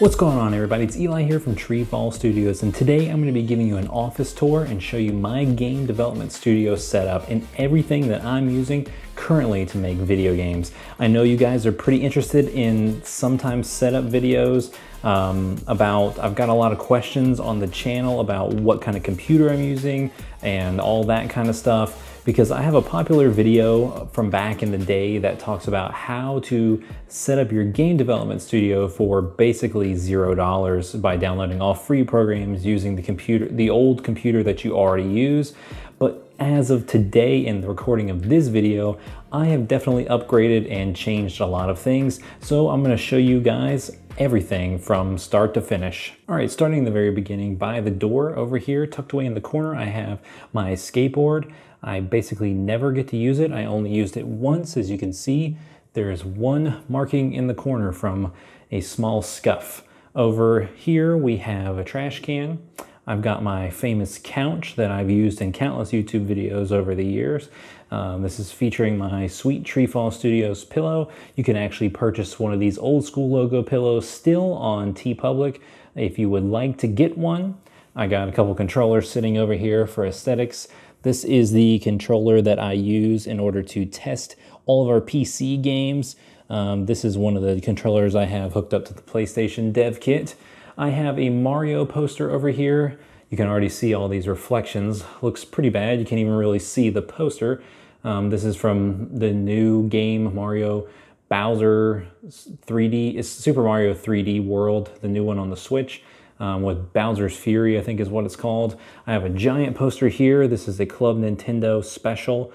What's going on, everybody? It's Eli here from TreeFall Studios, and today I'm going to be giving you an office tour and show you my game development studio setup and everything that I'm using currently to make video games. I know you guys are pretty interested in sometimes setup videos I've got a lot of questions on the channel about what kind of computer I'm using and all that kind of stuff, because I have a popular video from back in the day that talks about how to set up your game development studio for basically $0 by downloading all free programs using the old computer that you already use. But as of today, in the recording of this video, I have definitely upgraded and changed a lot of things. So I'm going to show you guys everything from start to finish. All right, starting in the very beginning, by the door over here, tucked away in the corner, I have my skateboard. I basically never get to use it. I only used it once. As you can see, there is one marking in the corner from a small scuff. Over here, we have a trash can. I've got my famous couch that I've used in countless YouTube videos over the years. This is featuring my sweet TreeFall Studios pillow. You can actually purchase one of these old school logo pillows still on TeePublic if you would like to get one. I got a couple controllers sitting over here for aesthetics. This is the controller that I use in order to test all of our PC games. This is one of the controllers I have hooked up to the PlayStation dev kit. I have a Mario poster over here. You can already see all these reflections. Looks pretty bad. You can't even really see the poster. This is from the new game Mario Bowser 3D. It's Super Mario 3D World, the new one on the Switch. With Bowser's Fury, I think is what it's called. I have a giant poster here. This is a Club Nintendo special.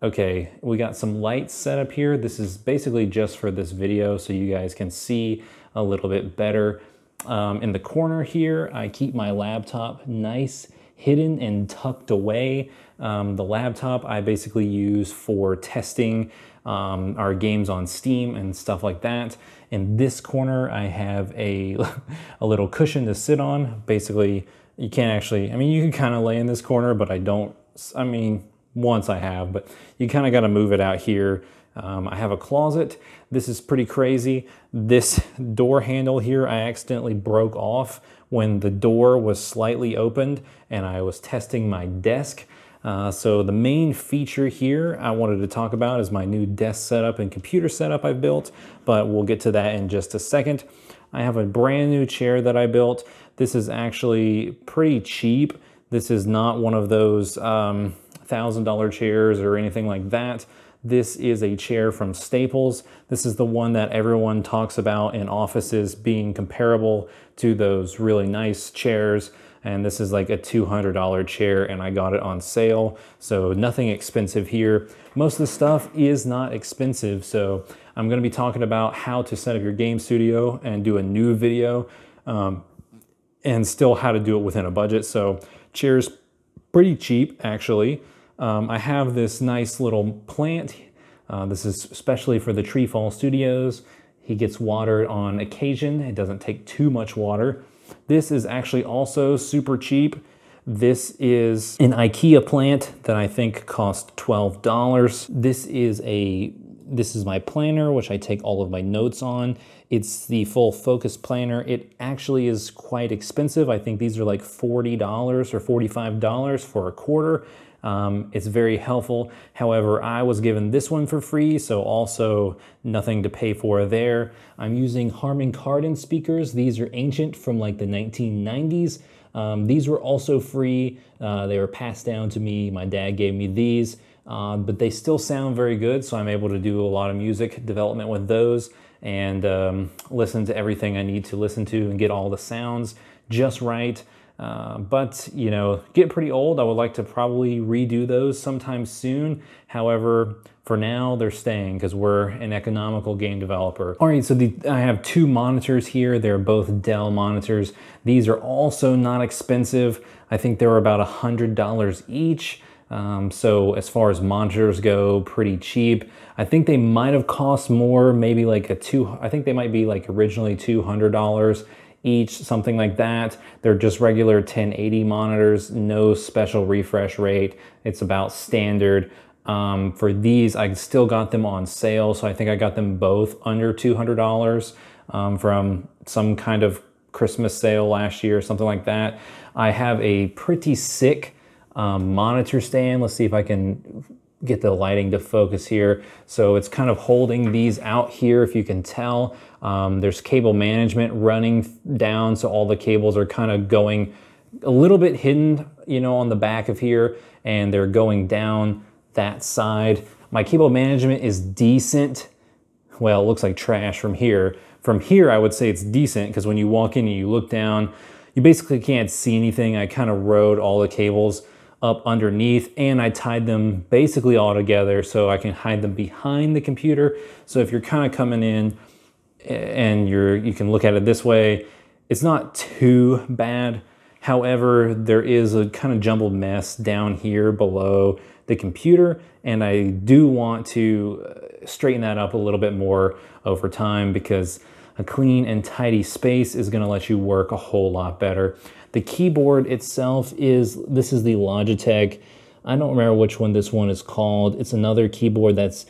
Okay, we got some lights set up here. This is basically just for this video so you guys can see a little bit better. In the corner here, I keep my laptop nice, hidden and tucked away. The laptop I basically use for testing our games on Steam and stuff like that. In this corner, I have a little cushion to sit on. Basically, you can't actually, I mean, you can kind of lay in this corner, but once I have, but you kind of got to move it out here. I have a closet. This is pretty crazy. This door handle here, I accidentally broke off when the door was slightly opened and I was testing my desk. So the main feature here I wanted to talk about is my new desk setup and computer setup I built, but we'll get to that in just a second. I have a brand new chair that I built. This is actually pretty cheap. This is not one of those $1,000 chairs or anything like that. This is a chair from Staples. This is the one that everyone talks about in offices being comparable to those really nice chairs. And this is like a $200 chair and I got it on sale. So nothing expensive here. Most of the stuff is not expensive. So I'm gonna be talking about how to set up your game studio and do a new video and still how to do it within a budget. So chairs, pretty cheap actually. I have this nice little plant. This is especially for the TreeFall Studios. He gets watered on occasion. It doesn't take too much water. This is actually also super cheap. This is an IKEA plant that I think cost $12. This is my planner, which I take all of my notes on. It's the full focus planner. It actually is quite expensive. I think these are like $40 or $45 for a quarter. It's very helpful. However, I was given this one for free, so also nothing to pay for there. I'm using Harman Kardon speakers. These are ancient from like the 1990s. These were also free. They were passed down to me. My dad gave me these, but they still sound very good, so I'm able to do a lot of music development with those and listen to everything I need to listen to and get all the sounds just right. But, you know, get pretty old. I would like to probably redo those sometime soon. However, for now, they're staying because we're an economical game developer. All right, so I have two monitors here. They're both Dell monitors. These are also not expensive. I think they're about $100 each. So as far as monitors go, pretty cheap. I think they might have cost more, maybe like I think they might be like originally $200 each, something like that. They're just regular 1080 monitors, no special refresh rate. It's about standard. For these, I still got them on sale, so I think I got them both under $200 from some kind of Christmas sale last year, something like that. I have a pretty sick monitor stand. Let's see if I can get the lighting to focus here. So it's kind of holding these out here, if you can tell. There's cable management running down, so all the cables are kind of going a little bit hidden, you know, on the back of here, and they're going down that side. My cable management is decent. Well, it looks like trash from here. From here, I would say it's decent, because when you walk in and you look down, you basically can't see anything. I kind of rode all the cables up underneath, and I tied them basically all together so I can hide them behind the computer. So if you're kind of coming in and you can look at it this way, it's not too bad. However, there is a kind of jumbled mess down here below the computer, and I do want to straighten that up a little bit more over time, because a clean and tidy space is going to let you work a whole lot better. The keyboard itself this is the Logitech. I don't remember which one this one is called. It's another keyboard that's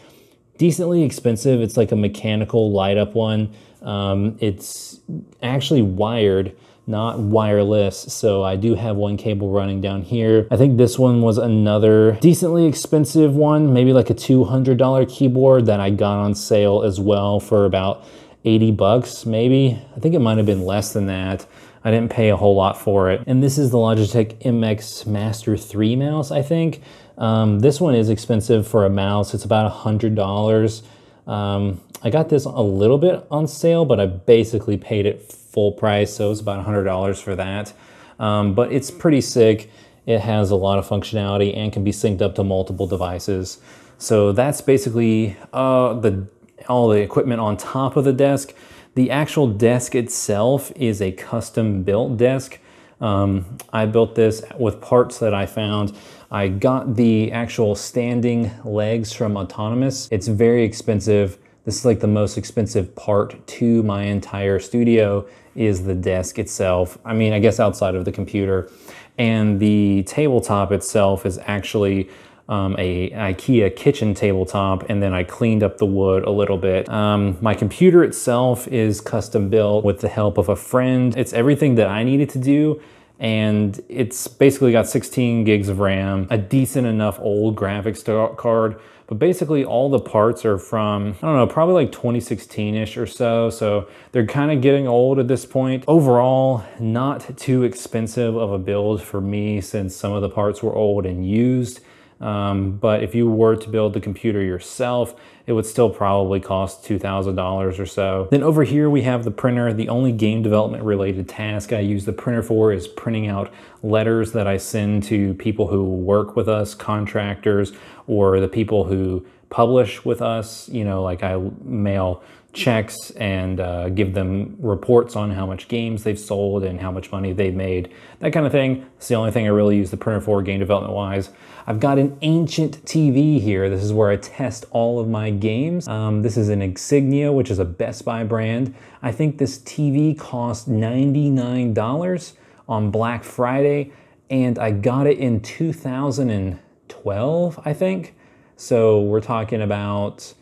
decently expensive. It's like a mechanical light up one. It's actually wired, not wireless, so I do have one cable running down here. I think this one was another decently expensive one, maybe like a $200 keyboard that I got on sale as well for about 80 bucks maybe. I think it might have been less than that. I didn't pay a whole lot for it. And this is the Logitech MX Master 3 mouse, I think. This one is expensive for a mouse. It's about $100. I got this a little bit on sale, but I basically paid it full price, so it's about $100 for that. But it's pretty sick. It has a lot of functionality and can be synced up to multiple devices. So that's basically all the equipment on top of the desk. The actual desk itself is a custom built desk. I built this with parts that I found. I got the actual standing legs from Autonomous. It's very expensive. This is like the most expensive part to my entire studio is the desk itself. I mean, I guess outside of the computer. And the tabletop itself is actually a IKEA kitchen tabletop, and then I cleaned up the wood a little bit. My computer itself is custom built with the help of a friend. It's everything that I needed to do, and it's basically got 16 gigs of RAM, a decent enough old graphics card, but basically all the parts are from, I don't know, probably like 2016-ish or so, so they're kind of getting old at this point. Overall, not too expensive of a build for me, since some of the parts were old and used. But if you were to build the computer yourself, it would still probably cost $2,000 or so. Then over here we have the printer. The only game development related task I use the printer for is printing out letters that I send to people who work with us, contractors, or the people who publish with us. You know, like I mail checks and give them reports on how much games they've sold and how much money they've made, that kind of thing. It's the only thing I really use the printer for game development wise. I've got an ancient TV here. This is where I test all of my games. This is an Insignia, which is a Best Buy brand. I think this TV cost $99 on Black Friday, and I got it in 2012, I think. So we're talking about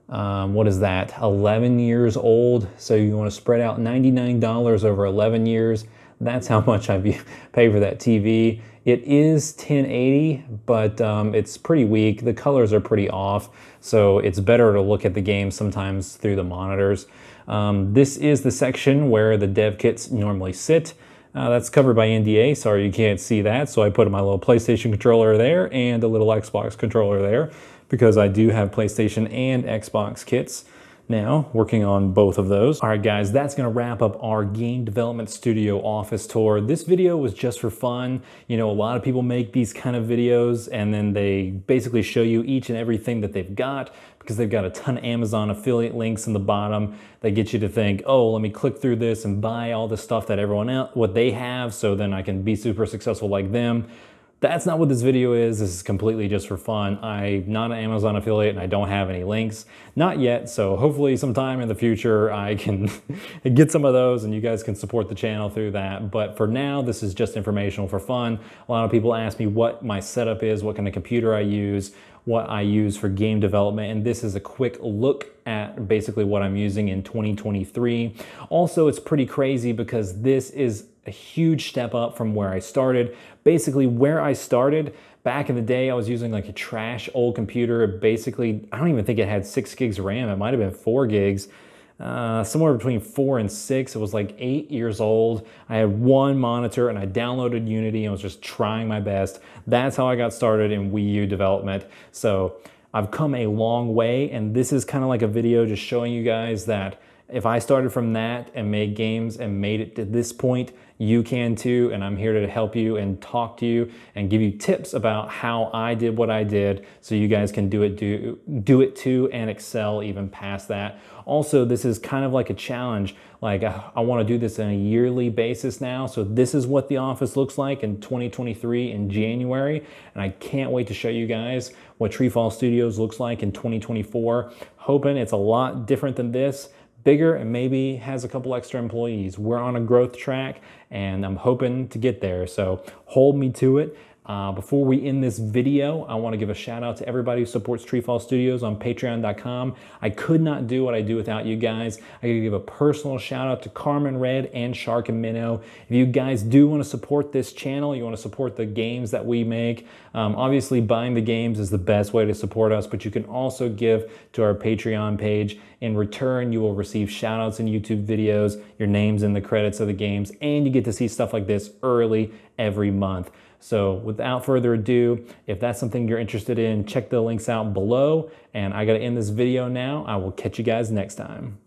what is that, 11 years old. So you want to spread out $99 over 11 years. That's how much I pay for that TV. It is 1080, but it's pretty weak. The colors are pretty off, so it's better to look at the game sometimes through the monitors. This is the section where the dev kits normally sit. That's covered by NDA, sorry you can't see that. So I put my little PlayStation controller there and a little Xbox controller there, because I do have PlayStation and Xbox kits now, working on both of those. All right, guys, that's gonna wrap up our game development studio office tour. This video was just for fun. You know, a lot of people make these kind of videos and then they basically show you each and everything that they've got, because they've got a ton of Amazon affiliate links in the bottom that get you to think, oh, let me click through this and buy all the stuff that everyone else, what they have, so then I can be super successful like them. That's not what this video is. This is completely just for fun. I'm not an Amazon affiliate and I don't have any links. Not yet, so hopefully sometime in the future I can get some of those and you guys can support the channel through that. But for now, this is just informational for fun. A lot of people ask me what my setup is, what kind of computer I use, what I use for game development, and this is a quick look at basically what I'm using in 2023. Also, it's pretty crazy because this is a huge step up from where I started. Basically, where I started, back in the day, I was using like a trash old computer. Basically, I don't even think it had 6 gigs of RAM. It might have been 4 gigs. Somewhere between 4 and 6. It was like 8 years old. I had one monitor and I downloaded Unity and was just trying my best. That's how I got started in Wii U development. So I've come a long way, and this is kind of like a video just showing you guys that if I started from that and made games and made it to this point, you can too, and I'm here to help you and talk to you and give you tips about how I did what I did so you guys can do it too and excel even past that. Also, this is kind of like a challenge. Like I want to do this on a yearly basis now. So this is what the office looks like in 2023 in January. And I can't wait to show you guys what TreeFall Studios looks like in 2024. Hoping it's a lot different than this, bigger, and maybe has a couple extra employees. We're on a growth track and I'm hoping to get there. So hold me to it. Before we end this video, I want to give a shout out to everybody who supports TreeFall Studios on patreon.com. I could not do what I do without you guys. I gotta give a personal shout out to Carmen Red and Shark and Minnow. If you guys do want to support this channel, you want to support the games that we make, obviously buying the games is the best way to support us, but you can also give to our Patreon page. In return, you will receive shout outs in YouTube videos, your names in the credits of the games, and you get to see stuff like this early every month. So without further ado, if that's something you're interested in, check the links out below. And I gotta end this video now. I will catch you guys next time.